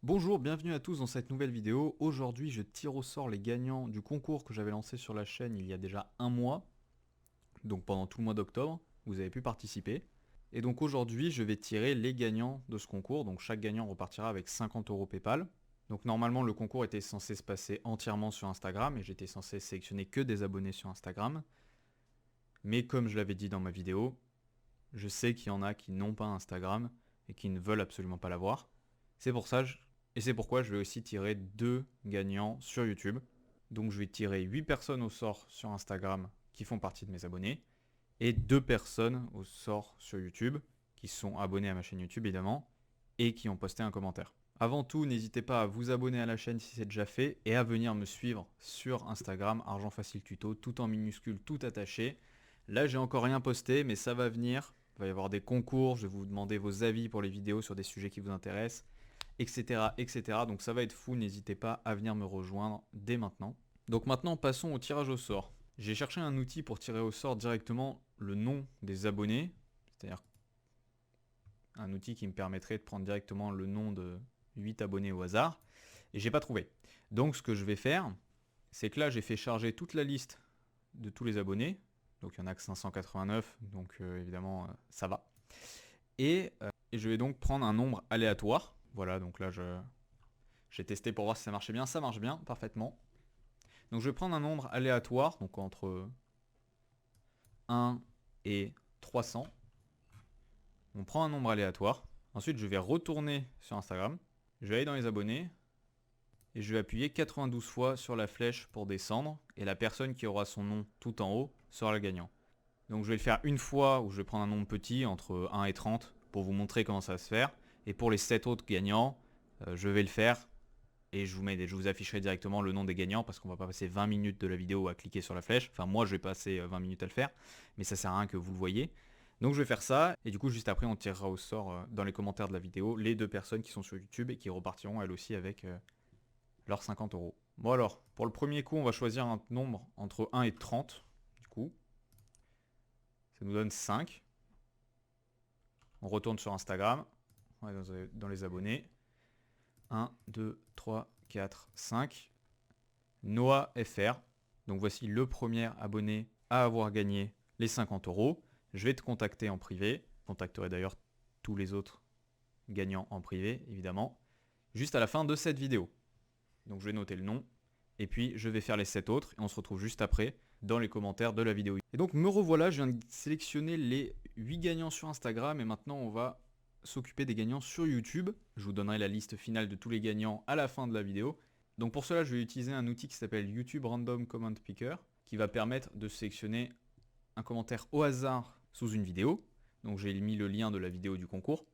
Bonjour, bienvenue à tous dans cette nouvelle vidéo. Aujourd'hui, je tire au sort les gagnants du concours que j'avais lancé sur la chaîne il y a déjà un mois. Donc pendant tout le mois d'octobre, vous avez pu participer. Et donc aujourd'hui, je vais tirer les gagnants de ce concours. Donc chaque gagnant repartira avec 50 € PayPal. Donc normalement, le concours était censé se passer entièrement sur Instagram et j'étais censé sélectionner que des abonnés sur Instagram. Mais comme je l'avais dit dans ma vidéo, je sais qu'il y en a qui n'ont pas Instagram et qui ne veulent absolument pas l'avoir. C'est pour ça, et c'est pourquoi je vais aussi tirer 2 gagnants sur YouTube. Donc je vais tirer 8 personnes au sort sur Instagram qui font partie de mes abonnés, et 2 personnes au sort sur YouTube, qui sont abonnés à ma chaîne YouTube évidemment, et qui ont posté un commentaire. Avant tout, n'hésitez pas à vous abonner à la chaîne si c'est déjà fait, et à venir me suivre sur Instagram, Argent Facile Tuto, tout en minuscule, tout attaché. Là, j'ai encore rien posté, mais ça va venir. Il va y avoir des concours, je vais vous demander vos avis pour les vidéos sur des sujets qui vous intéressent, etc. etc. Donc ça va être fou, n'hésitez pas à venir me rejoindre dès maintenant. Donc maintenant, passons au tirage au sort. J'ai cherché un outil pour tirer au sort directement le nom des abonnés, c'est-à-dire un outil qui me permettrait de prendre directement le nom de 8 abonnés au hasard, et j'ai pas trouvé. Donc ce que je vais faire, c'est que là j'ai fait charger toute la liste de tous les abonnés, donc il y en a que 589, donc évidemment ça va. Et je vais donc prendre un nombre aléatoire. Voilà, donc là j'ai testé pour voir si ça marchait bien. Ça marche bien, parfaitement. Donc je vais prendre un nombre aléatoire, donc entre 1 et 300. On prend un nombre aléatoire. Ensuite, je vais retourner sur Instagram. Je vais aller dans les abonnés. Et je vais appuyer 92 fois sur la flèche pour descendre. Et la personne qui aura son nom tout en haut sera le gagnant. Donc je vais le faire une fois où je vais prendre un nombre petit, entre 1 et 30, pour vous montrer comment ça va se faire. Et pour les 7 autres gagnants, je vais le faire et je vous afficherai directement le nom des gagnants parce qu'on va pas passer 20 minutes de la vidéo à cliquer sur la flèche. Enfin moi je vais passer 20 minutes à le faire, mais ça sert à rien que vous le voyez. Donc je vais faire ça et du coup juste après on tirera au sort dans les commentaires de la vidéo les 2 personnes qui sont sur YouTube et qui repartiront elles aussi avec leurs 50 €. Bon alors, pour le premier coup on va choisir un nombre entre 1 et 30 du coup. Ça nous donne 5. On retourne sur Instagram, on est dans les abonnés. 1, 2, 3, 4, 5. Noah FR. Donc voici le premier abonné à avoir gagné les 50 €. Je vais te contacter en privé. Je contacterai d'ailleurs tous les autres gagnants en privé, évidemment, juste à la fin de cette vidéo. Donc je vais noter le nom. Et puis je vais faire les 7 autres. Et on se retrouve juste après dans les commentaires de la vidéo. Et donc me revoilà, je viens de sélectionner les 8 gagnants sur Instagram. Et maintenant on va s'occuper des gagnants sur YouTube. Je vous donnerai la liste finale de tous les gagnants à la fin de la vidéo. Donc pour cela, je vais utiliser un outil qui s'appelle YouTube Random Comment Picker, qui va permettre de sélectionner un commentaire au hasard sous une vidéo. Donc j'ai mis le lien de la vidéo du concours.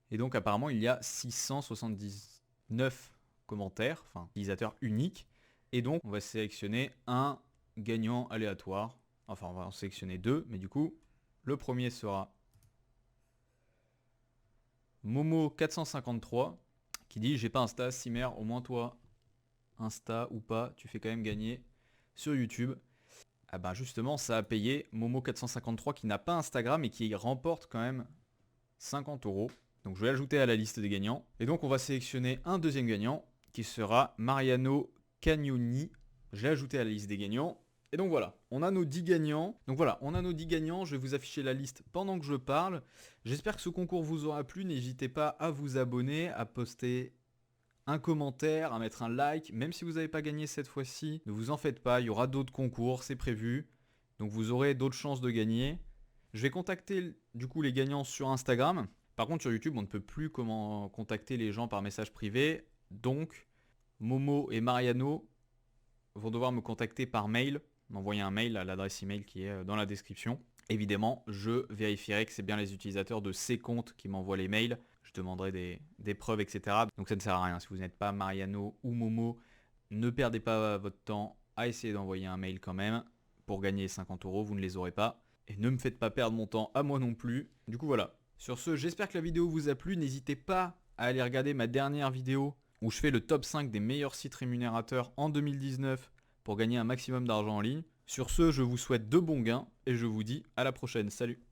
Et donc apparemment, il y a 679 commentaires, enfin utilisateurs uniques. Et donc on va sélectionner un gagnant aléatoire. Enfin, on va en sélectionner 2, mais du coup, le premier sera Momo453 qui dit j'ai pas Insta, Simer, au moins toi, Insta ou pas, tu fais quand même gagner sur YouTube. Ah bah justement, ça a payé Momo453 qui n'a pas Instagram et qui remporte quand même 50 €. Donc je vais l'ajouter à la liste des gagnants. Et donc on va sélectionner un deuxième gagnant qui sera Mariano Cagnoni. Je l'ai ajouté à la liste des gagnants. Et donc voilà, on a nos 10 gagnants. Donc voilà, on a nos 10 gagnants. Je vais vous afficher la liste pendant que je parle. J'espère que ce concours vous aura plu. N'hésitez pas à vous abonner, à poster un commentaire, à mettre un like. Même si vous n'avez pas gagné cette fois-ci, ne vous en faites pas. Il y aura d'autres concours, c'est prévu. Donc vous aurez d'autres chances de gagner. Je vais contacter du coup les gagnants sur Instagram. Par contre sur YouTube, on ne peut plus contacter les gens par message privé. Donc Momo et Mariano vont devoir me contacter par mail, m'envoyer un mail à l'adresse email qui est dans la description. Évidemment, je vérifierai que c'est bien les utilisateurs de ces comptes qui m'envoient les mails. Je demanderai des preuves, etc. Donc ça ne sert à rien. Si vous n'êtes pas Mariano ou Momo, ne perdez pas votre temps à essayer d'envoyer un mail quand même. Pour gagner 50 €, vous ne les aurez pas. Et ne me faites pas perdre mon temps à moi non plus. Du coup voilà. Sur ce, j'espère que la vidéo vous a plu. N'hésitez pas à aller regarder ma dernière vidéo où je fais le top 5 des meilleurs sites rémunérateurs en 2019 pour gagner un maximum d'argent en ligne. Sur ce, je vous souhaite de bons gains et je vous dis à la prochaine. Salut!